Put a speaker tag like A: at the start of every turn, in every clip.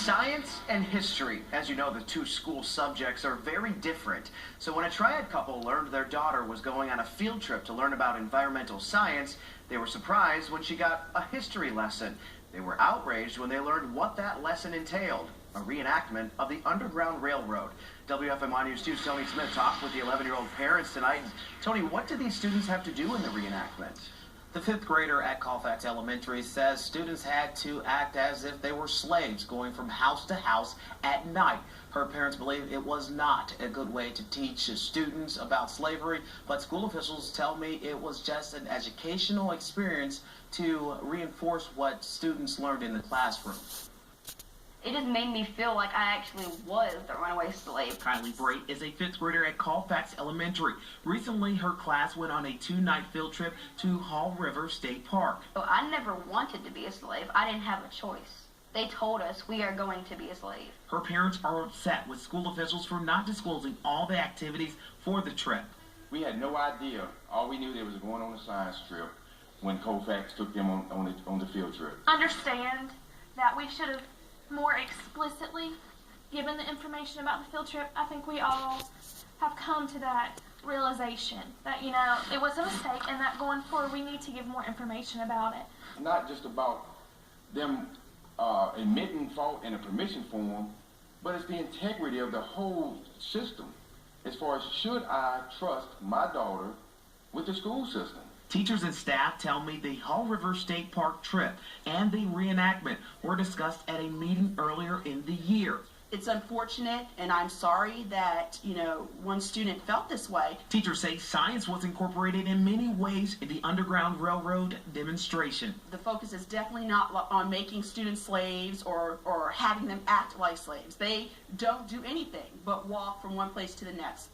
A: Science and history. As you know, the two school subjects are very different. So when a triad couple learned their daughter was going on a field trip to learn about environmental science, they were surprised when she got a history lesson. They were outraged when they learned what that lesson entailed, a reenactment of the Underground Railroad. WFMI News 2's Tony Smith talked with the 11-year-old parents tonight. Tony, what did these students have to do in the reenactment?
B: The fifth grader at Colfax Elementary says students had to act as if they were slaves going from house to house at night. Her parents believe it was not a good way to teach students about slavery, but school officials tell me it was just an educational experience to reinforce what students learned in the classroom.
C: It just made me feel like I actually was the runaway slave.
B: Kylie Bray is a fifth grader at Colfax Elementary. Recently, her class went on a 2-night field trip to Haw River State Park.
C: I never wanted to be a slave. I didn't have a choice. They told us we are going to be a slave.
B: Her parents are upset with school officials for not disclosing all the activities for the trip.
D: We had no idea. All we knew they was going on a science trip when Colfax took them on the field trip.
E: Understand that we should have more explicitly given the information about the field trip. I think we all have come to that realization that, you know, it was a mistake and that going forward we need to give more information about it.
D: Not just about them admitting fault in a permission form, but it's the integrity of the whole system as far as should I trust my daughter with the school system.
B: Teachers and staff tell me the Haw River State Park trip and the reenactment were discussed at a meeting earlier in the year.
F: It's unfortunate, and I'm sorry that, one student felt this way.
B: Teachers say science was incorporated in many ways in the Underground Railroad demonstration.
F: The focus is definitely not on making students slaves or having them act like slaves. They don't do anything but walk from one place to the next.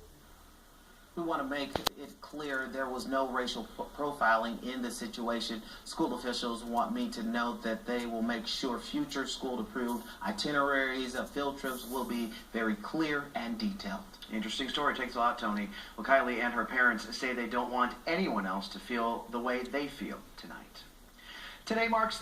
B: We want to make it clear there was no racial profiling in the situation. School officials want me to know that they will make sure future school-approved itineraries of field trips will be very clear and detailed.
A: Interesting story. Takes a lot, Tony. Well, Kylie and her parents say they don't want anyone else to feel the way they feel tonight. Today marks the